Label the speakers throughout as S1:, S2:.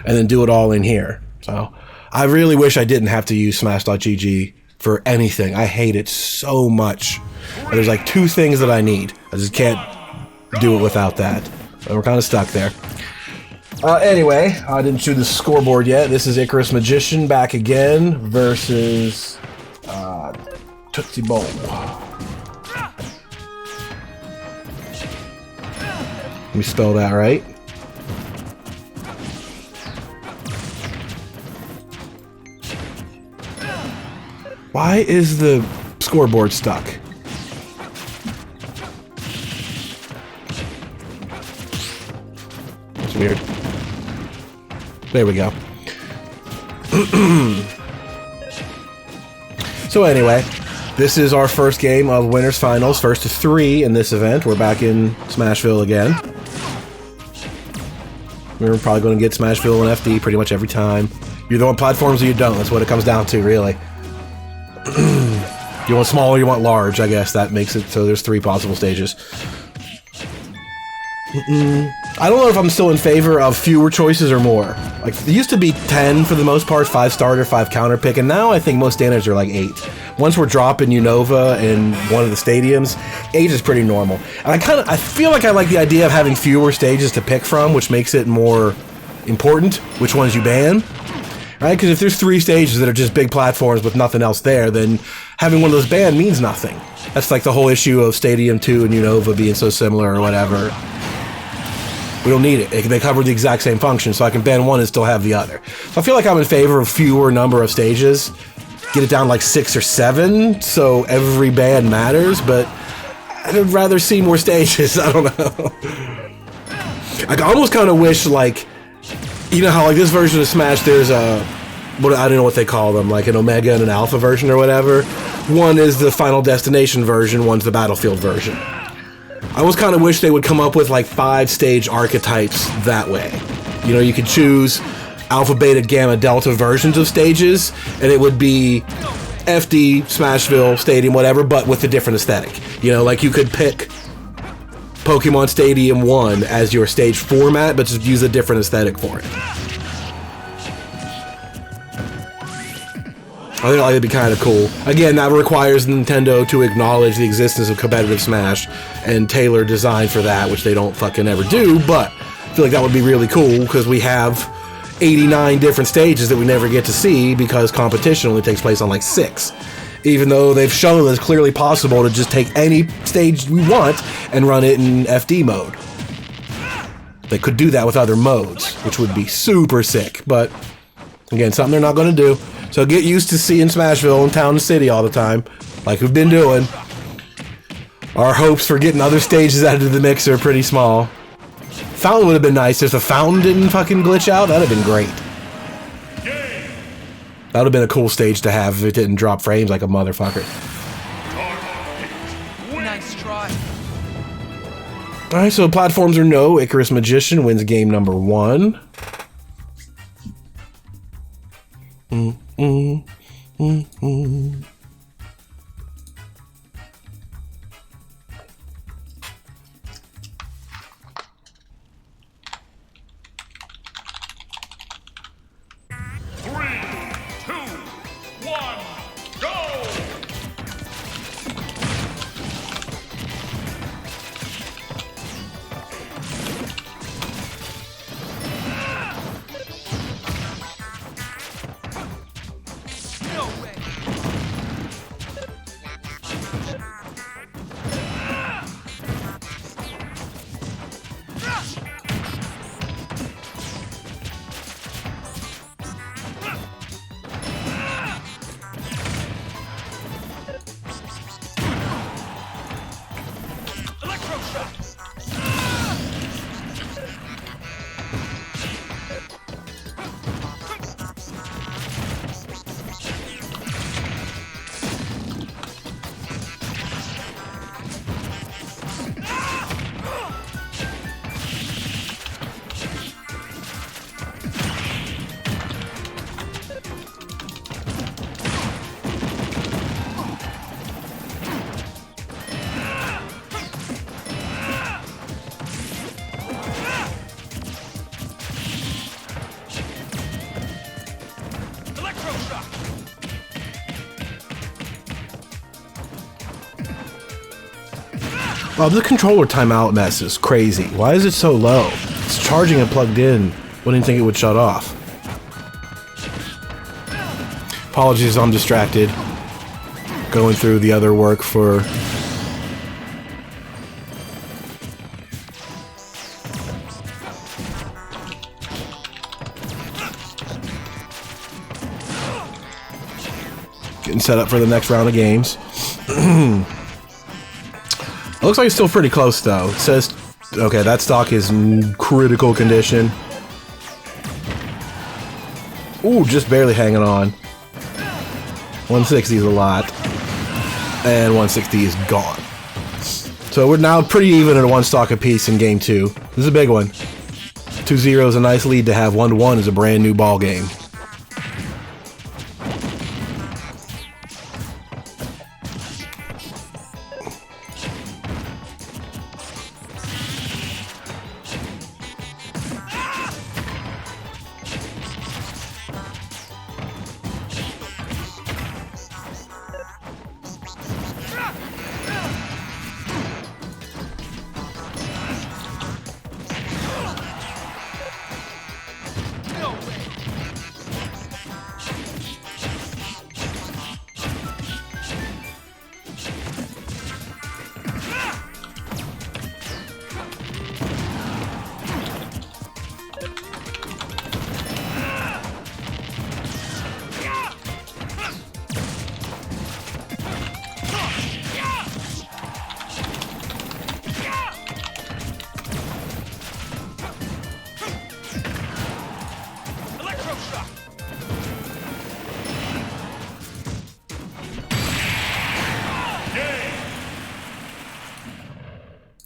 S1: and then do it all in here. So I really wish I didn't have to use Smash.gg for anything. I hate it so much. And there's like 2 things that I need. I just can't do it without that. So we're kind of stuck there. Anyway, I didn't shoot the scoreboard yet. This is Icarus Magician back again versus Tootsie Bowl. Let me spell that right. Why is the scoreboard stuck? That's weird. There we go. So anyway, this is our first game of Winners Finals, first of 3 in this event. We're back in Smashville again. We're probably going to get Smashville and FD pretty much every time. You either want platforms or you don't. That's what it comes down to, really. You want small or you want large, I guess. That makes it so there's 3 possible stages. I don't know if I'm still in favor of fewer choices or more. Like, it used to be 10 for the most part, 5 starter, 5 counter pick, and now I think most standards are like 8. Once we're dropping Unova in one of the stadiums, 8 is pretty normal. And I feel like I like the idea of having fewer stages to pick from, which makes it more important which ones you ban. Right? Because if there's 3 stages that are just big platforms with nothing else there, then having one of those banned means nothing. That's like the whole issue of Stadium 2 and Unova being so similar or whatever. We don't need it. They cover the exact same function, so I can ban one and still have the other. So I feel like I'm in favor of fewer number of stages. Get it down like 6 or 7, so every ban matters, but I'd rather see more stages. I don't know. I almost kind of wish, like, you know how like this version of Smash, there's a, I don't know what they call them, like an Omega and an Alpha version or whatever. One is the Final Destination version, one's the Battlefield version. I almost kind of wish they would come up with like 5 stage archetypes that way. You know, you could choose Alpha, Beta, Gamma, Delta versions of stages, and it would be FD, Smashville, Stadium, whatever, but with a different aesthetic. You know, like you could pick Pokemon Stadium 1 as your stage format, but just use a different aesthetic for it. I think that'd be kind of cool. Again, that requires Nintendo to acknowledge the existence of competitive Smash and tailor design for that, which they don't fucking ever do, but I feel like that would be really cool because we have 89 different stages that we never get to see because competition only takes place on like 6. Even though they've shown that it's clearly possible to just take any stage we want and run it in FD mode. They could do that with other modes, which would be super sick, but again, something they're not going to do. So get used to seeing Smashville in Town and City all the time, like we've been doing. Our hopes for getting other stages added to the mix are pretty small. Fountain would have been nice if the fountain didn't fucking glitch out. That'd have been great. That would have been a cool stage to have if it didn't drop frames like a motherfucker.
S2: Nice try.
S1: Alright, so platforms are no. Icarus Magician wins game number 1. Oh, the controller timeout mess is crazy. Why is it so low? It's charging and plugged in. Wouldn't think it would shut off. Apologies, I'm distracted. Going through the other work for... Getting set up for the next round of games. It looks like it's still pretty close, though. It says, okay, that stock is in critical condition. Ooh, just barely hanging on. 160 is a lot. And 160 is gone. So we're now pretty even at a 1 stock apiece in game 2. This is a big one. 2-0 is a nice lead to have. 1-1 is a brand new ball game.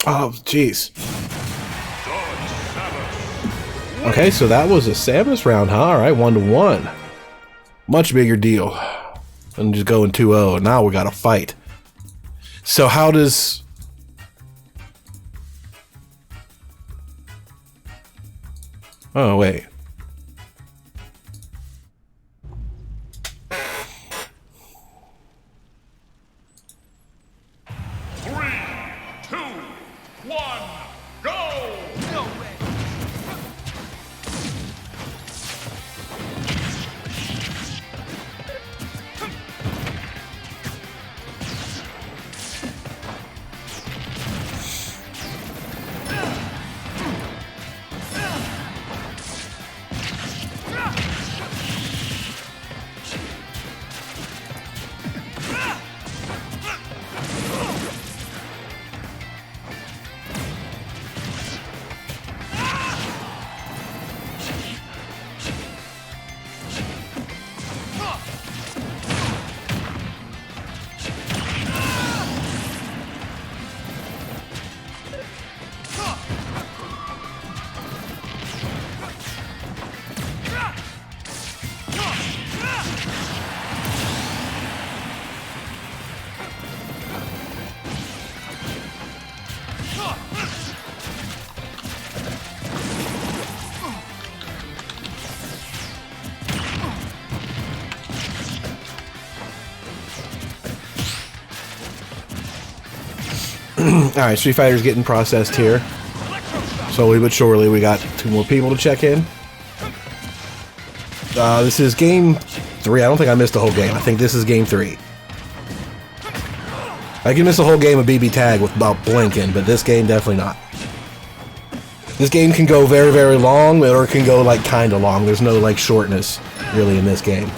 S1: Oh, jeez. Okay, so that was a Samus round, huh? Alright, 1-1. Much bigger deal than just going 2-0. Now we got to fight. So how does... Oh, wait. Alright, Street Fighter's getting processed here. Slowly but surely, we got 2 more people to check in. This is game 3. I don't think I missed the whole game. I think this is game 3. I can miss a whole game of BB Tag without blinking, but this game definitely not. This game can go very, very long, or it can go, like, kinda long. There's no, like, shortness, really, in this game.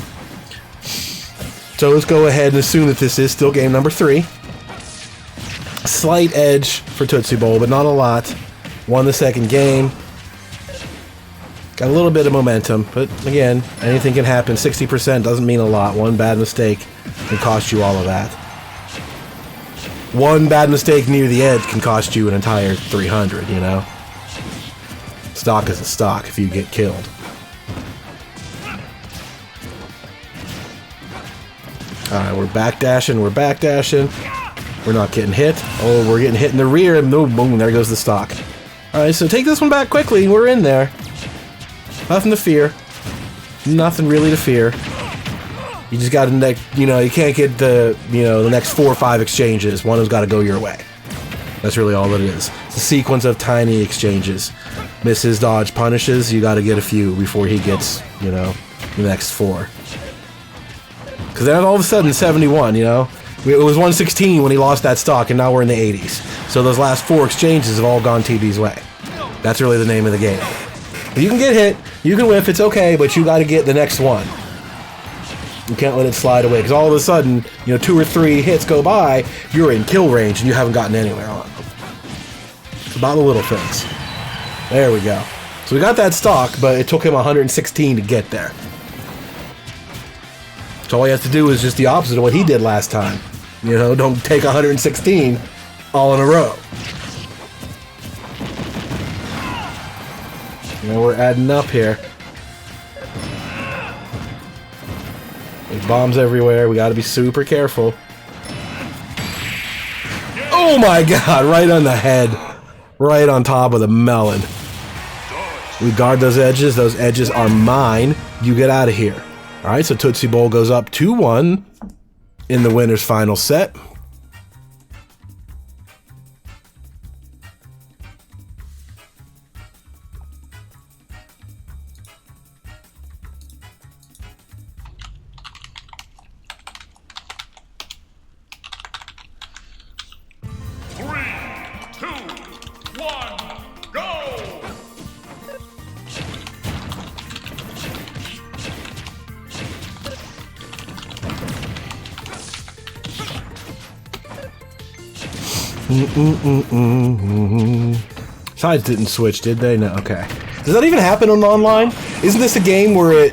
S1: So let's go ahead and assume that this is still game number 3. Slight edge for Tootsie Bowl, but not a lot. Won the second game. Got a little bit of momentum, but again, anything can happen. 60% doesn't mean a lot. One bad mistake can cost you all of that. One bad mistake near the edge can cost you an entire 300, you know? Stock is a stock if you get killed. Alright, we're backdashing, we're backdashing. We're not getting hit. Oh, we're getting hit in the rear, and boom, boom, there goes the stock. Alright, so take this one back quickly. We're in there. Nothing to fear. Nothing really to fear. You just got to, you know, you can't get the, you know, the next 4 or 5 exchanges. One has got to go your way. That's really all it is. It's a sequence of tiny exchanges. Misses, dodge, punishes. You got to get a few before he gets, you know, the next 4. Because then all of a sudden, 71, you know? It was 116 when he lost that stock, and now we're in the 80s. So those last 4 exchanges have all gone TB's way. That's really the name of the game. But you can get hit, you can whiff, it's okay, but you got to get the next one. You can't let it slide away, because all of a sudden, you know, 2 or 3 hits go by, you're in kill range, and you haven't gotten anywhere on them. It's about the little things. There we go. So we got that stock, but it took him 116 to get there. So all he has to do is just the opposite of what he did last time. You know, don't take 116 all in a row. You know, we're adding up here. There's bombs everywhere. We got to be super careful. Oh my god, right on the head. Right on top of the melon. We guard those edges. Those edges are mine. You get out of here. Alright, so Tootsie Bowl goes up 2-1 in the winner's final set. Sides didn't switch, did they? No, okay. Does that even happen on online? Isn't this a game where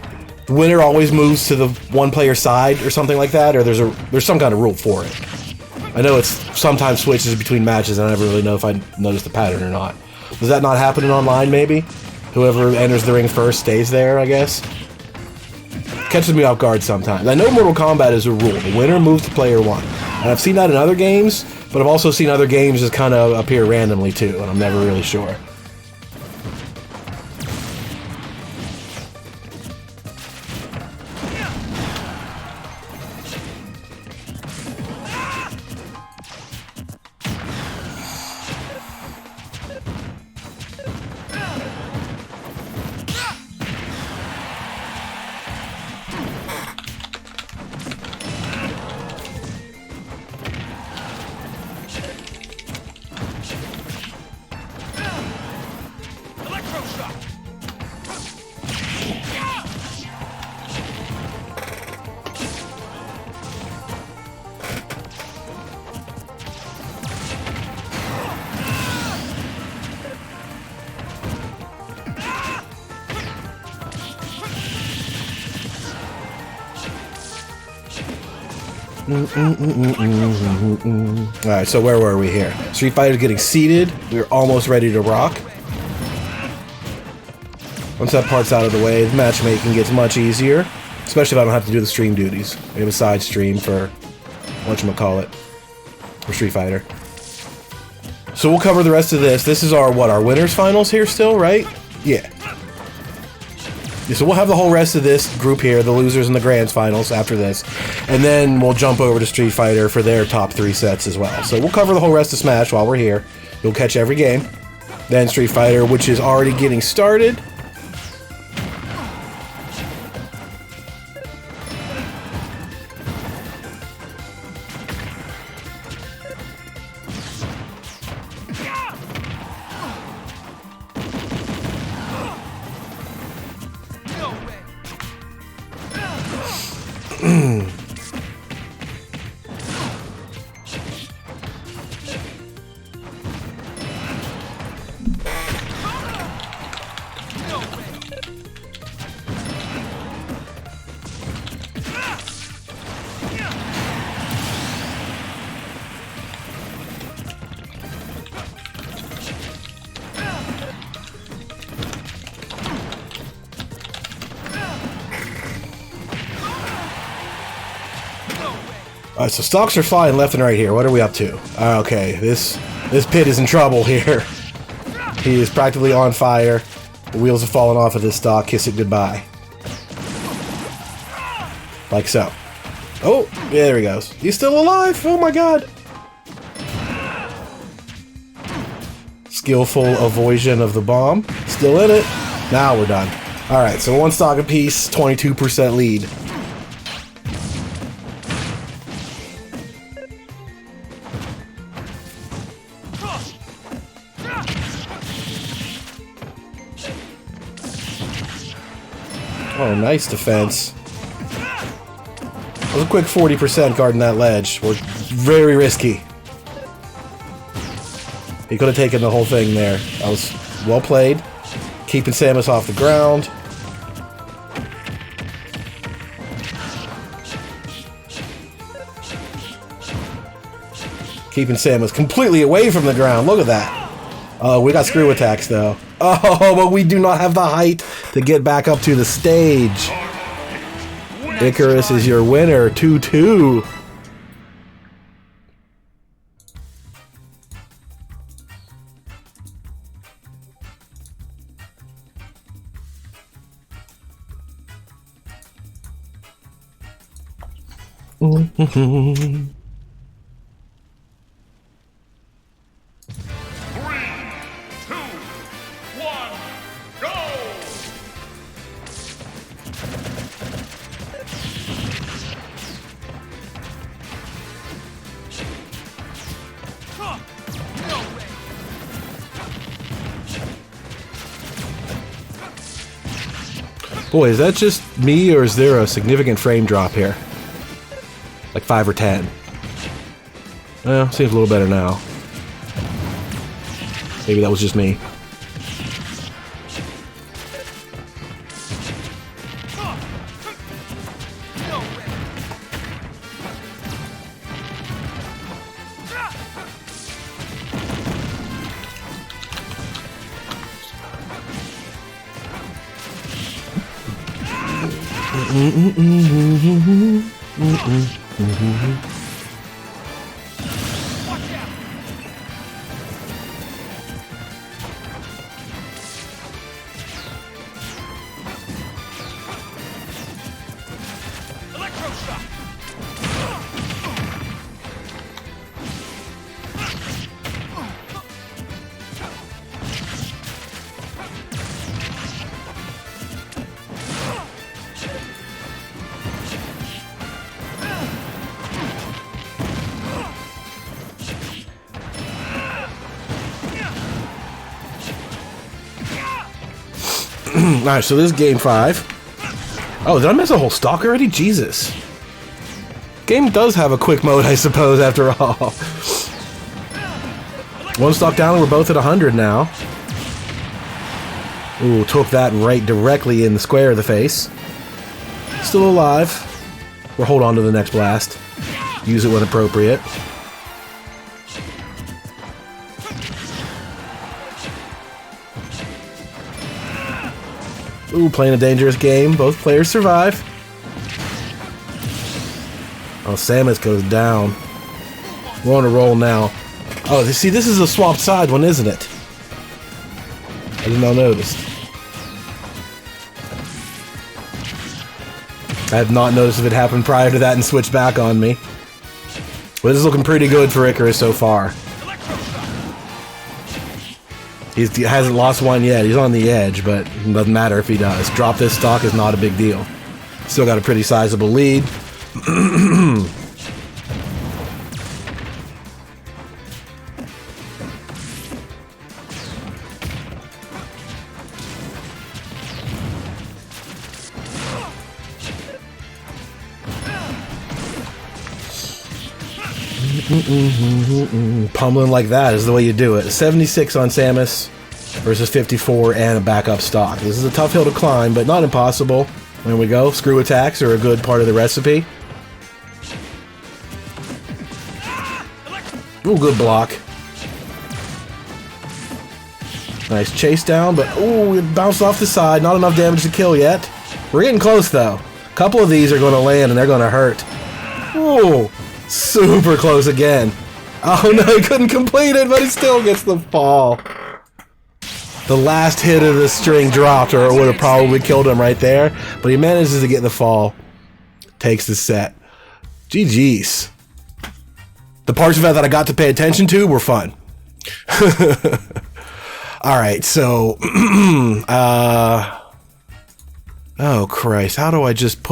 S1: the winner always moves to the one player side or something like that? Or there's some kind of rule for it? I know it's sometimes switches between matches, and I never really know if I noticed the pattern or not. Does that not happen in online, maybe? Whoever enters the ring first stays there, I guess? Catches me off guard sometimes. I know Mortal Kombat is a rule. The winner moves to player 1. And I've seen that in other games, but I've also seen other games just kind of appear randomly too, and I'm never really sure. Alright, so where were we here? Street Fighter's getting seated. We're almost ready to rock. Once that part's out of the way, the matchmaking gets much easier. Especially if I don't have to do the stream duties. We have a side stream for whatchamacallit. For Street Fighter. So we'll cover the rest of this. This is our, what, our winners finals here still, right? Yeah. So we'll have the whole rest of this group here, the losers and the grands finals after this. And then we'll jump over to Street Fighter for their top 3 sets as well. So we'll cover the whole rest of Smash while we're here. You'll catch every game. Then Street Fighter, which is already getting started. Alright, so stocks are flying left and right here. What are we up to? Okay, this pit is in trouble here. He is practically on fire. The wheels have fallen off of this stock. Kiss it goodbye. Like so. Oh, yeah, there he goes. He's still alive. Oh my god. Skillful avoidance of the bomb. Still in it. Now we're done. Alright, so 1 stock apiece, 22% lead. Oh, nice defense. That was a quick 40% guarding that ledge. We're very risky. He could have taken the whole thing there. That was well played. Keeping Samus off the ground. Keeping Samus completely away from the ground. Look at that. Oh, we got screw attacks, though. Oh, but we do not have the height to get back up to the stage. Icarus is your winner. 2-2. Boy, is that just me, or is there a significant frame drop here? Like 5 or 10. Well, seems a little better now. Maybe that was just me. Alright, so this is game 5. Oh, did I miss a whole stock already? Jesus. Game does have a quick mode, I suppose, after all. 1 stock down, and we're both at 100 now. Ooh, took that right directly in the square of the face. Still alive. We'll hold on to the next blast. Use it when appropriate. Ooh, playing a dangerous game. Both players survive. Oh, Samus goes down. We're on a roll now. Oh, see, this is a swapped side one, isn't it? I did not notice. I had not noticed if it happened prior to that and switched back on me. But this is looking pretty good for Icarus so far. He hasn't lost one yet. He's on the edge, but it doesn't matter if he does. Drop this stock is not a big deal. Still got a pretty sizable lead. Pummeling like that is the way you do it. 76 on Samus versus 54 and a backup stock. This is a tough hill to climb, but not impossible. There we go. Screw attacks are a good part of the recipe. Ooh, good block. Nice chase down, but ooh, it bounced off the side. Not enough damage to kill yet. We're getting close, though. A couple of these are going to land, and they're going to hurt. Ooh. Super close again. Oh no, he couldn't complete it, but he still gets the fall. The last hit of the string dropped, or it would have probably killed him right there. But he manages to get the fall. Takes the set. GG's. The parts of that that I got to pay attention to were fun. All right, so, oh Christ, how do I just put